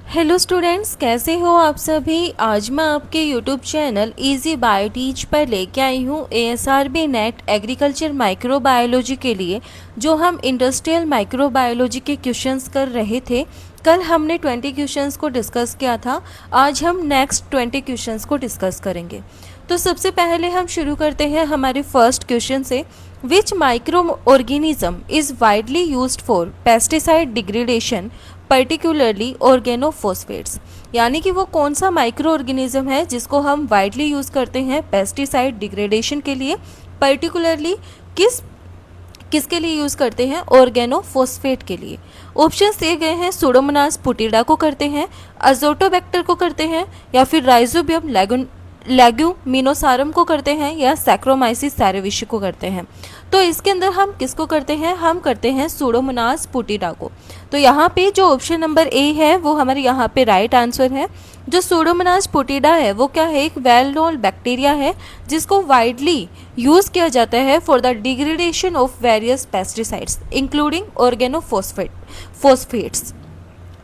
Hello students, कैसे हो आप सभी। आज मैं आपके YouTube channel easy bio teach पर लेके आई हूँ ASRB नेट एग्रीकल्चर माइक्रोबायोलॉजी के लिए जो हम इंडस्ट्रियल माइक्रोबायोलॉजी के क्वेश्चंस कर रहे थे। कल हमने 20 क्वेश्चंस को डिस्कस किया था। आज हम नेक्स्ट 20 क्वेश्चंस को डिस्कस करेंगे। तो सबसे पहले हम शुरू करते हैं हमारे फर्स्ट क्वेश्चन से। Which micro organism is widely used for pesticide degradation particularly organophosphates. यानी कि वो कौन सा माइक्रो ऑर्गेनिज्म है जिसको हम वाइडली यूज़ करते हैं पेस्टिसाइड डिग्रेडेशन के लिए, पर्टिकुलरली किसके लिए यूज़ करते हैं, ऑर्गेनोफॉस्फेट के लिए। ऑप्शन दिए गए हैं, सुडोमोनास पुटिडा को करते हैं, अजोटोबैक्टर को करते हैं, या फिर राइजोबियम लेग्यूमिनोसारम को करते हैं, या सैक्रोमाइसिस सेरेविशी को करते हैं। तो इसके अंदर हम किसको करते हैं, हम करते हैं सुडोमोनास पुटिडा को। तो यहाँ पे जो ऑप्शन नंबर ए है वो हमारे यहाँ पे राइट आंसर है। जो सुडोमोनास पुटिडा है वो क्या है, एक वेल नोन बैक्टीरिया है जिसको वाइडली यूज़ किया जाता है for the degradation of various pesticides including organophosphates.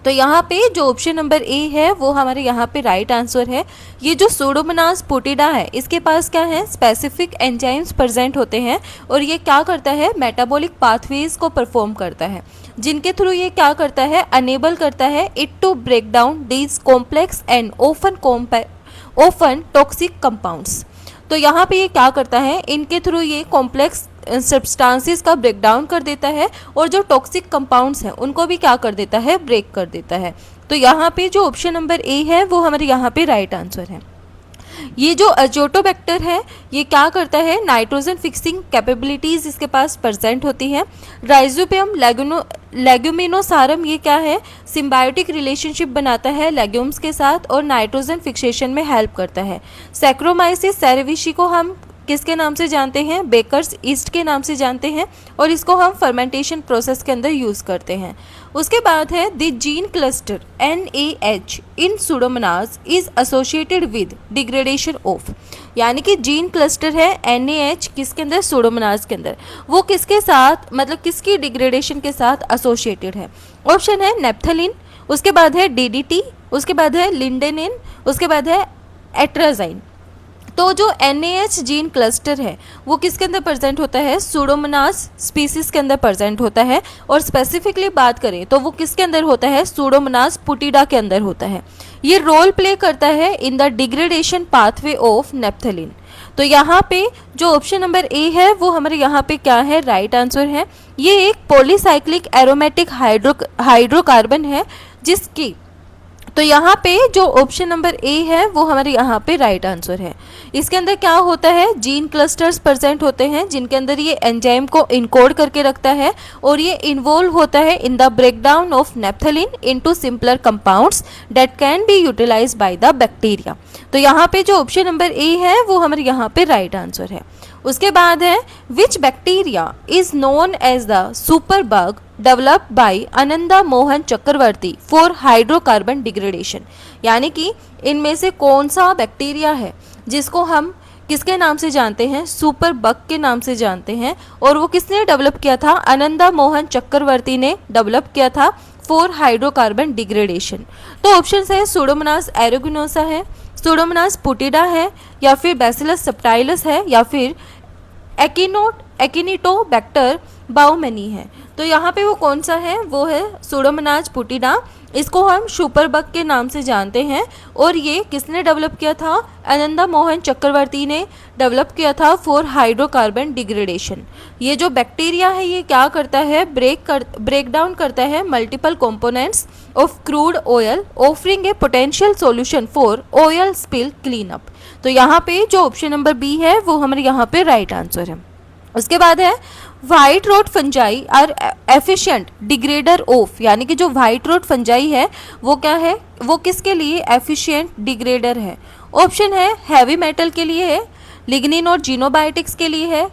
तो यहाँ पे जो ऑप्शन नंबर ए है वो हमारे यहाँ पे राइट आंसर है। ये जो सुडोमोनास पुटिडा है इसके पास क्या है, स्पेसिफिक एंजाइम्स प्रेजेंट होते हैं और ये क्या करता है, मेटाबॉलिक पाथवेज को परफॉर्म करता है, जिनके थ्रू ये क्या करता है, अनेबल करता है it to break down these complex and often toxic compounds. तो यहाँ पे ये क्या करता है, इनके थ्रू ये कॉम्प्लेक्स सब्सटेंसेस का ब्रेक डाउन कर देता है और जो टॉक्सिक कंपाउंड्स हैं उनको भी क्या कर देता है, ब्रेक कर देता है। तो यहाँ पे जो ऑप्शन नंबर ए है वो हमारे यहाँ पे राइट आंसर है। ये जो अजोटोबैक्टर है ये क्या करता है, नाइट्रोजन फिक्सिंग कैपेबिलिटीज़ इसके पास प्रेजेंट होती है। राइजोबियम लेग्यूमिनोसारम ये क्या है, सिम्बायोटिक रिलेशनशिप बनाता है लेग्यूम्स के साथ और नाइट्रोजन फिक्सेशन में हेल्प करता है। सैक्रोमाइसिस सेरेविशी को हम किसके नाम से जानते हैं, बेकर्स ईस्ट के नाम से जानते हैं और इसको हम फर्मेंटेशन प्रोसेस के अंदर यूज़ करते हैं। उसके बाद है the gene cluster NAH in Pseudomonas is associated with degradation of. यानी कि जीन क्लस्टर है NAH किसके अंदर, सुडोमोनास के अंदर, वो किसके साथ, मतलब किसकी डिग्रेडेशन के साथ एसोसिएटेड है। ऑप्शन है नेप्थलीन, उसके बाद है DDT, उसके बाद है लिंडेनिन, उसके बाद है एट्राजाइन। तो जो NAH जीन क्लस्टर है वो किसके अंदर प्रेजेंट होता है, सुडोमोनास स्पीसीज के अंदर प्रेजेंट होता है और स्पेसिफिकली बात करें तो वो किसके अंदर होता है, सुडोमोनास पुटिडा के अंदर होता है। ये रोल प्ले करता है in the degradation pathway of naphthalene. तो यहाँ पे जो ऑप्शन नंबर ए है वो हमारे यहाँ पे क्या है, राइट आंसर है। ये एक पॉलीसाइक्लिक एरोमेटिक हाइड्रोकार्बन है जिसकी, तो यहाँ पे जो ऑप्शन नंबर ए है वो हमारे यहाँ पे राइट आंसर है। इसके अंदर क्या होता है, जीन क्लस्टर्स प्रेजेंट होते हैं जिनके अंदर ये एंजाइम को इनकोड करके रखता है और ये इन्वॉल्व होता है in the breakdown of naphthalene into simpler compounds that can be utilised by the bacteria. तो यहाँ पे जो ऑप्शन नंबर ए है वो हमारे यहाँ पे राइट आंसर है। उसके बाद है which bacteria is known as the super bug developed by Ananda Mohan Chakrabarty for hydrocarbon degradation. यानी कि इनमें से कौन सा बैक्टीरिया है जिसको हम किसके नाम से जानते हैं, सुपर बग के नाम से जानते हैं, और वो किसने डेवलप किया था, आनंदा मोहन चक्रवर्ती ने डेवलप किया था फॉर हाइड्रोकार्बन डिग्रेडेशन। तो ऑप्शन है सुडोमोनास एरोगिनोसा है, सुडोमोनास पुटिडा है, या फिर बैसिलस सब्टाइलस है, या फिर एक्टिनोबैक्टर बाउमेनी है। तो यहाँ पे वो कौन सा है, वो है सुडोमोनास पुटिडा। इसको हम सुपर बग के नाम से जानते हैं और ये किसने डेवलप किया था, आनंदा मोहन चक्रवर्ती ने डेवलप किया था फॉर हाइड्रोकार्बन डिग्रेडेशन। ये जो बैक्टीरिया है ये क्या करता है, ब्रेक डाउन करता है multiple components of crude oil offering A potential solution for oil spill clean up. तो यहाँ पे जो ऑप्शन नंबर बी है वो हमारे यहाँ पे राइट आंसर है। उसके बाद है white rot fungi are efficient degrader of. यानी कि जो व्हाइट रोट फंजाई है वो क्या है, वो किसके लिए एफिशिएंट डिग्रेडर है। ऑप्शन है हैवी मेटल के लिए है, लिग्निन और जीनोबायोटिक्स के लिए है,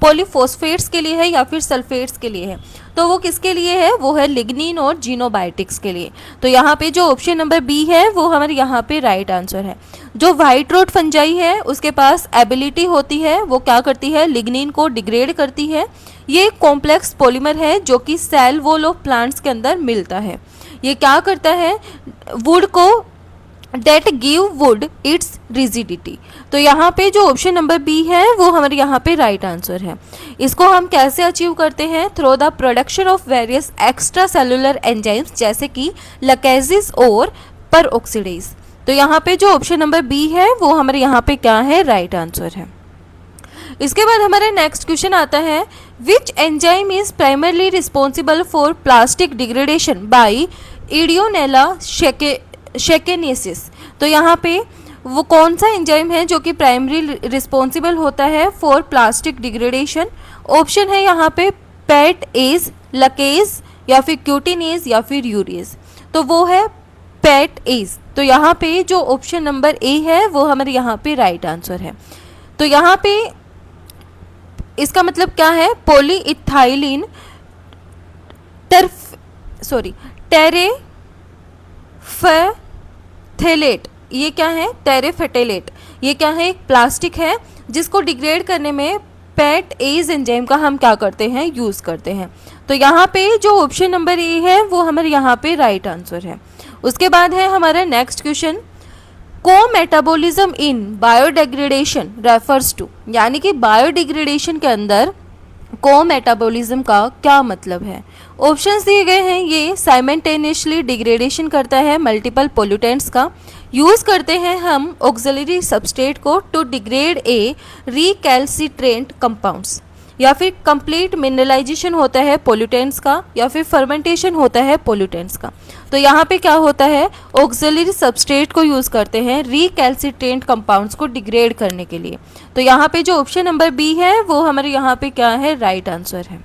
पॉलीफॉस्फेट्स के लिए है, या फिर सल्फेट्स के लिए है। तो वो किसके लिए है, वो है लिग्निन और जीनोबायोटिक्स के लिए। तो यहाँ पे जो ऑप्शन नंबर बी है वो हमारे यहाँ पे राइट आंसर है। जो व्हाइट रोट फंजाई है उसके पास एबिलिटी होती है, वो क्या करती है, लिग्निन को डिग्रेड करती है, ये कॉम्प्लेक्स पॉलीमर है जो कि सेल वॉल ऑफ प्लांट्स के अंदर मिलता है। ये क्या करता है, वुड को that give wood its rigidity. तो यहाँ पे जो ऑप्शन नंबर बी है वो हमारे यहाँ पे राइट आंसर है। इसको हम कैसे अचीव करते हैं, through the production of various extra cellular enzymes जैसे कि लकेजिस और परऑक्सीडेज। तो यहाँ पे जो ऑप्शन नंबर बी है वो हमारे यहाँ पे क्या है, राइट आंसर है। इसके बाद हमारा नेक्स्ट क्वेश्चन आता है, which enzyme is primarily responsible for plastic degradation by Ideonella sakaiensis. तो यहाँ पे वो कौन सा एंजाइम है जो कि प्राइमरी रिस्पॉन्सिबल होता है फॉर प्लास्टिक डिग्रेडेशन। ऑप्शन है यहाँ पे पैट एज, लकेज या फिर क्यूटिनेज या फिर यूरेज। तो वो है पैट एज। तो यहाँ पे जो ऑप्शन नंबर ए है वो हमारे यहाँ पे राइट आंसर है। तो यहाँ पे इसका मतलब क्या है, पॉलीइथाइलिन टेरेफेथेलेट, ये क्या है, टेरेफेटेलेट, ये क्या है, एक प्लास्टिक है जिसको डिग्रेड करने में पैट एज एंजाइम का हम क्या करते हैं, यूज़ करते हैं। तो यहाँ पे जो ऑप्शन नंबर ए है वो हमारे यहाँ पे राइट आंसर है। उसके बाद है हमारा next question, cometabolism in biodegradation refers to, यानी कि बायोडिग्रेडेशन के अंदर को-मेटाबॉलिज्म का क्या मतलब है। ऑप्शंस दिए गए हैं, ये साइमल्टेनियसली डिग्रेडेशन करता है मल्टीपल पोल्यूटेंट्स का, यूज़ करते हैं हम ऑक्सिलरी सबस्ट्रेट को to degrade a recalcitrant compounds, या फिर कंप्लीट मिनरलाइजेशन होता है पोल्यूटेंट्स का, या फिर फर्मेंटेशन होता है पोल्यूटेंट्स का। तो यहाँ पे क्या होता है, ऑक्सिलरी सबस्ट्रेट को यूज़ करते हैं रिकैल्सिट्रेंट कंपाउंड्स को डिग्रेड करने के लिए। तो यहाँ पे जो ऑप्शन नंबर बी है वो हमारे यहाँ पे क्या है, राइट आंसर है।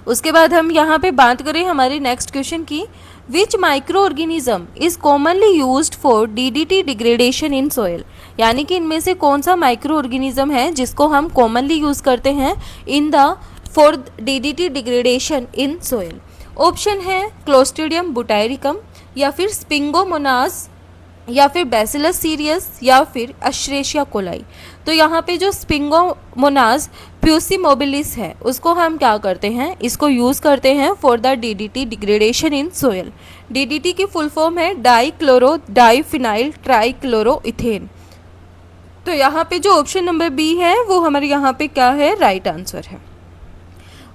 उसके बाद हम यहाँ पे बात करें हमारे नेक्स्ट क्वेश्चन की, which micro organism is commonly used for DDT degradation in soil, यानी कि इनमें से कौन सा माइक्रो ऑर्गेनिज्म है जिसको हम कॉमनली यूज करते हैं in the for DDT degradation in soil. Option है क्लोस्ट्रिडियम बुटाइरिकम, या फिर स्पिंगोमोनास, या फिर बैसिलस सीरियस, या फिर एश्चेरिशिया कोलाई। तो यहाँ पे जो स्पिंगोमोनास प्यूसिमोबिलिस है उसको हम क्या करते हैं, इसको यूज़ करते हैं for the DDT degradation in soil. DDT की फुल फॉर्म है डाइक्लोरो डाइफिनाइल ट्राइक्लोरोइथेन। तो यहाँ पे जो ऑप्शन नंबर बी है वो हमारे यहाँ पे क्या है, राइट आंसर है।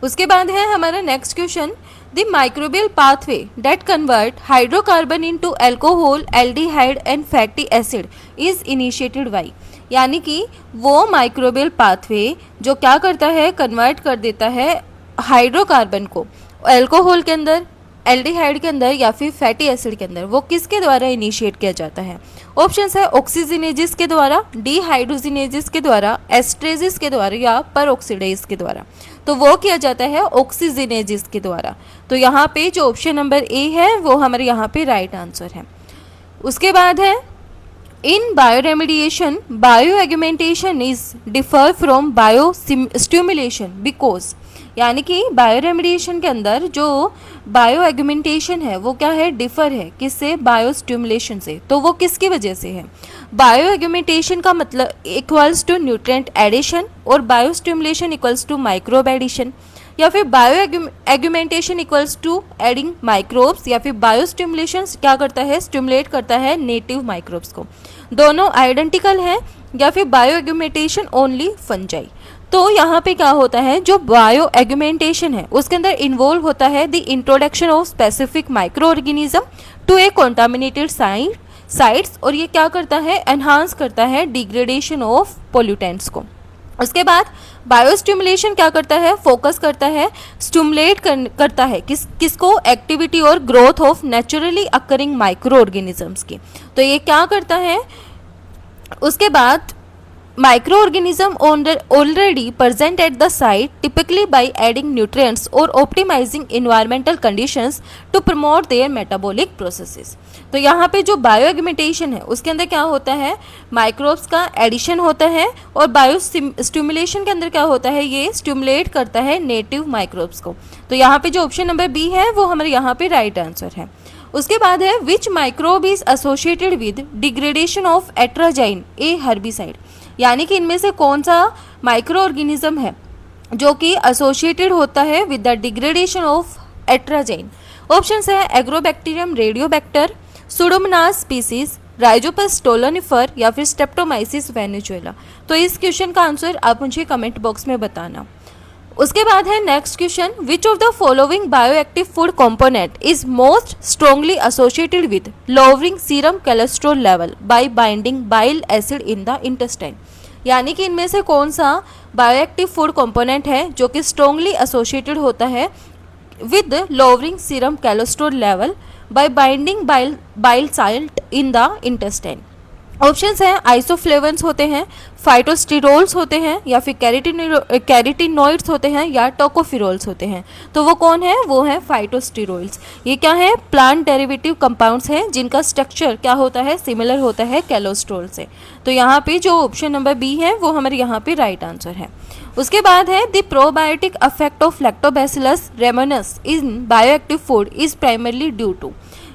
उसके बाद है हमारा next question, the microbial pathway that convert hydrocarbon into alcohol, aldehyde and fatty acid is initiated by, यानी कि वो माइक्रोबियल पाथवे जो क्या करता है, कन्वर्ट कर देता है हाइड्रोकार्बन को अल्कोहल के अंदर, एल्डिहाइड के अंदर या फिर फैटी एसिड के अंदर, वो किसके द्वारा इनिशिएट किया जाता है। ऑप्शंस है ऑक्सीजिनेजिस के द्वारा, डीहाइड्रोजिनेजिस के द्वारा, एस्ट्रेजिस के द्वारा या परऑक्सीडेज के द्वारा। तो वो किया जाता है ऑक्सीजिनेजिस के द्वारा। तो यहाँ पे जो ऑप्शन नंबर ए है वो हमारे यहाँ पे राइट आंसर है। उसके बाद है in bioremediation bioaugmentation is differ from bio stimulation because, यानी कि बायोरेमेडिएशन के अंदर जो बायोएग्यूमेंटेशन है वो क्या है, डिफर है किससे, बायो स्टिमुलेशन से। तो वो किसकी वजह से है, बायोएग्यूमेंटेशन का मतलब इक्वल्स टू न्यूट्रिएंट एडिशन और bio stimulation equals to microbe addition, या फिर bio augmentation equals to adding microbes, या फिर बायो स्टिमुलेशन क्या करता है, स्टिमुलेट करता है नेटिव माइक्रोब्स को। दोनों आइडेंटिकल हैं, या फिर बायो एग्यूमेंटेशन ओनली फंजाई। तो यहाँ पे क्या होता है, जो बायो एग्यूमेंटेशन है उसके अंदर इन्वॉल्व होता है the introduction of specific microorganism to a contaminated sites, और ये क्या करता है, एनहांस करता है डिग्रेडेशन ऑफ पोल्यूटेंट्स को। उसके बाद बायो स्टिमुलेशन क्या करता है, फोकस करता है, स्टिमुलेट करता है किसको, एक्टिविटी और growth of naturally occurring micro organisms की। तो ये क्या करता है, उसके बाद micro organism already present at the site typically by adding nutrients और optimising environmental conditions to promote their metabolic processes. तो यहाँ पे जो बायो एग्यूमेंटेशन है उसके अंदर क्या होता है, माइक्रोब्स का एडिशन होता है, और बायो स्टिमुलेशन के अंदर क्या होता है, ये स्टिमुलेट करता है नेटिव माइक्रोब्स को। तो यहाँ पे जो ऑप्शन नंबर बी है वो हमारे यहाँ पे राइट आंसर है। उसके बाद है which microbe is associated with degradation of atrazine a herbicide, यानी कि इनमें से कौन सा माइक्रो ऑर्गेनिज्म है जो कि एसोसिएटेड होता है with the degradation of atrazine. Options है agrobacterium radiobacter, pseudomonas species, rhizopus stolonifer या फिर स्ट्रेप्टोमाइसिस वेनेजुएला। तो इस क्वेश्चन का आंसर आप मुझे कमेंट बॉक्स में बताना। उसके बाद है next question, which of the following bioactive food component is most strongly associated with lowering serum cholesterol level by binding bile acid in the intestine. यानी कि इनमें से कौन सा बायोएक्टिव फूड कंपोनेंट है जो कि स्ट्रांगली एसोसिएटेड होता है with lowering serum cholesterol level by binding bile salt in the intestine. Options हैं आइसोफ्लेवन्स होते हैं, फाइटोस्टिरोल्स होते हैं या फिर कैरेटिनॉइड्स होते हैं या टोकोफिरोल्स होते हैं। तो वो कौन है? वो है फाइटोस्टिरोल्स। ये क्या है? प्लांट डेरिवेटिव कंपाउंड्स हैं जिनका स्ट्रक्चर क्या होता है? सिमिलर होता है कोलेस्ट्रॉल से। तो यहाँ पे जो ऑप्शन नंबर बी है वो हमारे यहाँ पे राइट आंसर है। उसके बाद है the probiotic effect of lactobacillus rhamnosus in bioactive food is primarily due to.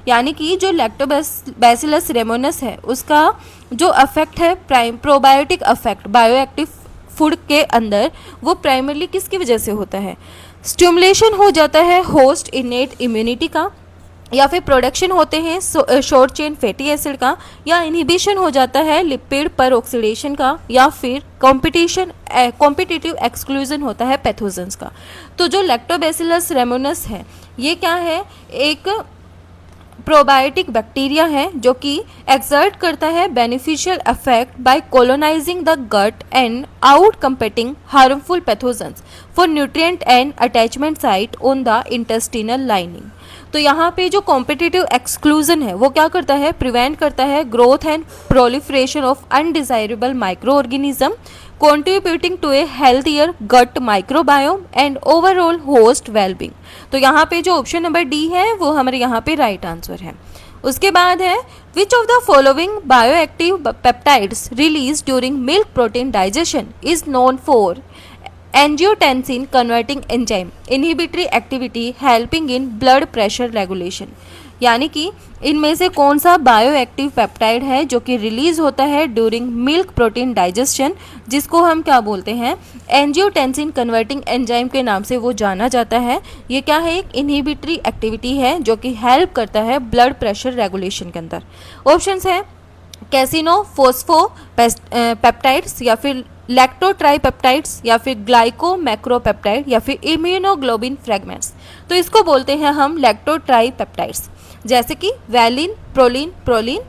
यानी कि जो लैक्टोबैसिलस रेमोनस है उसका जो अफेक्ट है प्रोबायोटिक अफेक्ट बायोएक्टिव फूड के अंदर वो प्राइमरली किसकी वजह से होता है? स्टिमुलेशन हो जाता है होस्ट इनेट इम्यूनिटी का, या फिर प्रोडक्शन होते हैं शॉर्ट चेन फैटी एसिड का, या इनहिबिशन हो जाता है लिपिड पर ऑक्सीडेशन का, या फिर कॉम्पिटिटिव एक्सक्लूजन होता है पैथोजेंस का। तो जो लैक्टोबैसिलस रेमोनस है ये क्या है? एक प्रोबायोटिक बैक्टीरिया है जो कि एक्सर्ट करता है beneficial effect by colonising the gut and outcompeting harmful pathogens for nutrient and attachment site on the intestinal lining. तो यहाँ पे जो कॉम्पिटिटिव एक्सक्लूजन है वो क्या करता है? प्रिवेंट करता है growth and proliferation of undesirable micro organism, contributing to a healthier gut microbiome and overall host well-being। तो यहाँ पे जो ऑप्शन नंबर डी है वो हमारे यहाँ पे राइट आंसर है। उसके बाद है which of the following bioactive peptides release during milk protein digestion is known for angiotensin converting enzyme inhibitory activity helping in blood pressure regulation. यानी कि इनमें से कौन सा बायोएक्टिव पेप्टाइड है जो कि रिलीज होता है ड्यूरिंग मिल्क प्रोटीन डाइजेशन, जिसको हम क्या बोलते हैं? एंजियोटेंसिन कन्वर्टिंग एंजाइम के नाम से वो जाना जाता है। ये क्या है? एक इनहिबिटरी एक्टिविटी है जो कि हेल्प करता है ब्लड प्रेशर रेगुलेशन के अंदर। ऑप्शंस है कैसिनो फोस्फो पेप्टाइड्स या फिर लैक्टोट्राइपेप्टाइड्स या फिर ग्लाइको मैक्रोपेप्टाइड या फिर इम्यूनोग्लोबिन फ्रेगमेंट्स। तो इसको बोलते हैं हम लैक्टोट्राइपेप्टाइड्स, जैसे कि वैलिन, प्रोलीन,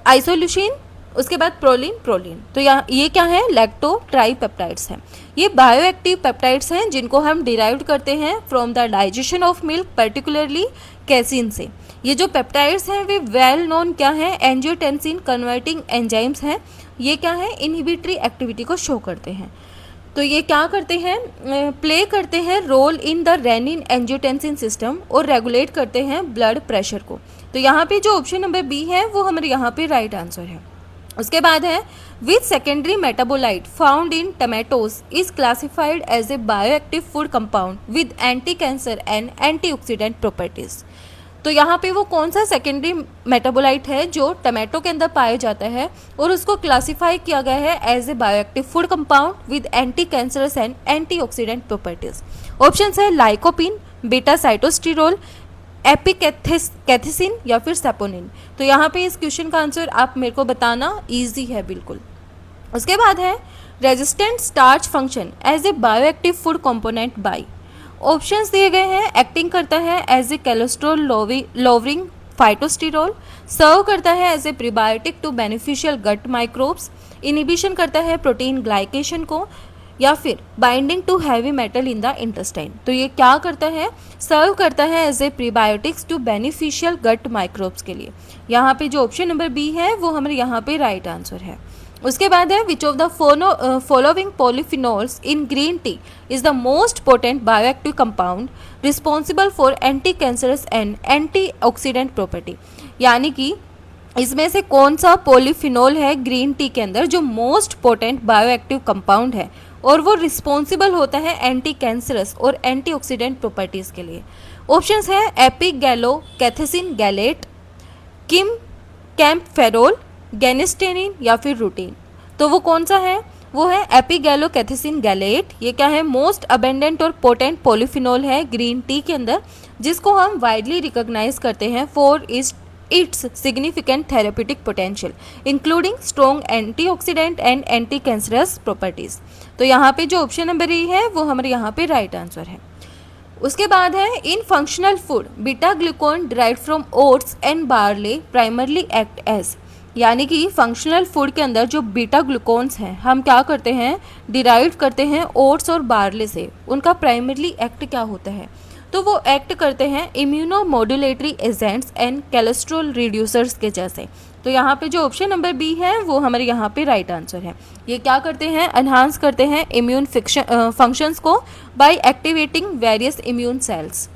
आइसोल्यूसिन, उसके बाद प्रोलीन। तो ये क्या है? लैक्टोट्राइपेप्टाइड्स हैं। ये बायोएक्टिव पेप्टाइड्स हैं जिनको हम डिराइव्ड करते हैं from the digestion of milk, particularly casein से। ये जो पेप्टाइड्स हैं वे वेल नोन क्या है? एंजियोटेंसिन कन्वर्टिंग एंजाइम्स हैं। ये क्या है? इनहिबिटरी एक्टिविटी को शो करते हैं। तो ये क्या करते हैं? प्ले करते हैं role in the renin angiotensin system और रेगुलेट करते हैं ब्लड प्रेशर को। तो यहाँ पे जो ऑप्शन नंबर बी है वो हमारे यहाँ पे राइट आंसर है। उसके बाद है which secondary metabolite found in tomatoes is classified as a bioactive food compound with anti cancer and antioxidant properties. तो यहाँ पे वो कौन सा सेकेंडरी मेटाबोलाइट है जो टमाटो के अंदर पाया जाता है और उसको क्लासिफाई किया गया है as a bioactive food compound with anti cancerous and antioxidant properties. Options है लाइकोपिन, बीटा साइटोस्टिरोल, एपिकैथिसिन या फिर सैपोनिन। तो यहाँ पे इस क्वेश्चन का आंसर आप मेरे को बताना, इजी है बिल्कुल। उसके बाद है resistant starch function as a bioactive food component by. Options दिए गए हैं एक्टिंग करता है as a cholesterol lowering phytosterol, serve करता है as a prebiotic to beneficial gut microbes, inhibition करता है प्रोटीन ग्लाइकेशन को, या फिर binding to heavy metal in the intestine. तो ये क्या करता है? सर्व करता है as a prebiotics to beneficial gut microbes के लिए। यहाँ पे जो ऑप्शन नंबर बी है वो हमारे यहाँ पे राइट आंसर है। उसके बाद है which of the following polyphenols in green tea is the most potent bioactive compound responsible for anti cancerous and anti oxidant property. यानी कि इसमें से कौन सा पॉलीफिनोल है ग्रीन टी के अंदर जो मोस्ट पोटेंट बायोएक्टिव कंपाउंड है और वो रिस्पॉन्सिबल होता है एंटी कैंसरस और एंटीऑक्सीडेंट प्रॉपर्टीज के लिए। ऑप्शंस है एपिगैलोकैथेसिन गैलेट, कैम्पफेरोल, गेनिस्टेनिन या फिर रूटीन। तो वो कौन सा है? वो है एपिगैलोकैथेसिन गैलेट। ये क्या है, मोस्ट अबेंडेंट और पोटेंट पॉलीफिनोल है ग्रीन टी के अंदर, जिसको हम वाइडली रिकॉग्नाइज करते हैं for its significant therapeutic potential including strong antioxidant and anti cancerous properties. तो यहाँ पे जो ऑप्शन नंबर ए है वो हमारे यहाँ पे राइट आंसर है। उसके बाद है in functional food beta glucan derived from oats and barley primarily act as, यानी कि फंक्शनल फूड के अंदर जो बीटा ग्लूकोन्स हैं हम क्या करते हैं, डिराइव करते हैं ओट्स और बार्ले से। उनका प्राइमरली एक्ट क्या होता है, तो वो एक्ट करते हैं इम्यूनोमोड्यूलेटरी एजेंट्स एंड कोलेस्ट्रॉल रिड्यूसर्स के जैसे। तो यहाँ पे जो ऑप्शन नंबर बी है वो हमारे यहाँ पे राइट आंसर है। ये क्या करते हैं, एनहांस करते हैं इम्यून फंक्शंस को by activating various immune cells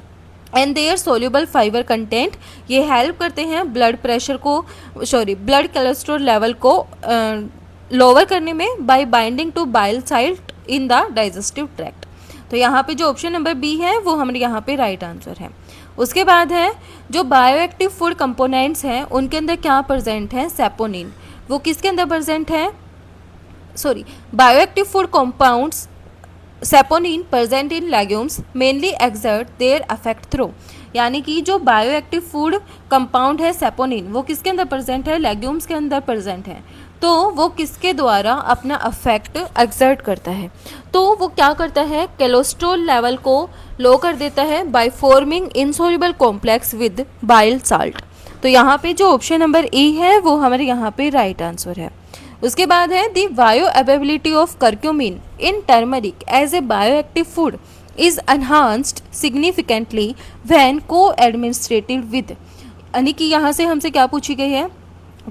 and their soluble fibre content. ये हेल्प करते हैं ब्लड प्रेशर को ब्लड कोलेस्ट्रॉल लेवल को लोअर करने में by binding to bile salt in the digestive tract. तो यहाँ पे जो ऑप्शन नंबर बी है वो हमारे यहाँ पे राइट आंसर है। उसके बाद है जो बायोएक्टिव फूड कंपोनेंट्स हैं उनके अंदर क्या प्रेजेंट है, सेपोनिन। वो किसके अंदर प्रेजेंट है, bioactive food compounds saponin present in legumes mainly exert their effect through, यानी कि जो बायोएक्टिव फूड कंपाउंड है सेपोनिन वो किसके अंदर प्रेजेंट है, लेग्यूम्स के अंदर प्रेजेंट है। तो वो किसके द्वारा अपना अफेक्ट एक्सर्ट करता है, तो वो क्या करता है, कोलेस्ट्रॉल लेवल को लो कर देता है by forming insoluble complex with bile salt. तो यहाँ पे जो ऑप्शन नंबर ई है वो हमारे यहाँ पे राइट आंसर है। उसके बाद है the bioavailability of curcumin in turmeric as a bioactive food is enhanced significantly when coadministered with, यानी कि यहाँ से हमसे क्या पूछी गई है,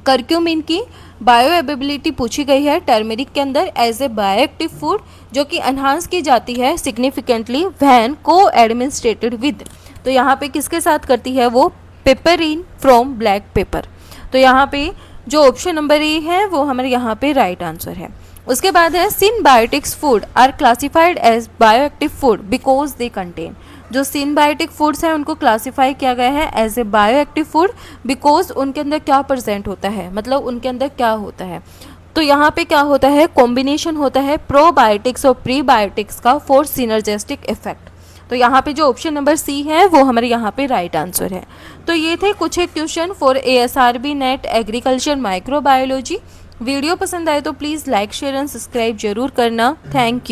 करक्यूमिन की बायो अवेलेबिलिटी पूछी गई है टर्मरिक के अंदर एज ए बायोएक्टिव फूड, जो कि एनहांस की जाती है significantly when coadministered with. तो यहाँ पे किसके साथ करती है वो, पेपरिन फ्रॉम ब्लैक पेपर। तो यहाँ पे जो ऑप्शन नंबर ए है वो हमारे यहाँ पे राइट आंसर है। उसके बाद है synbiotics food are classified as bioactive food because they contain, जो सिनबायोटिक फूड्स हैं उनको क्लासिफाई किया गया है as a bioactive food because उनके अंदर क्या प्रेजेंट होता है, मतलब उनके अंदर क्या होता है। तो यहाँ पे क्या होता है, कॉम्बिनेशन होता है प्रोबायोटिक्स और प्रीबायोटिक्स का फॉर सिनर्जेस्टिक इफेक्ट। तो यहाँ पे जो ऑप्शन नंबर सी है वो हमारे यहाँ पे राइट आंसर है। तो ये थे कुछ एक question for ASRB net agriculture microbiology. Video पसंद आए तो please like share and subscribe जरूर करना। Thank you.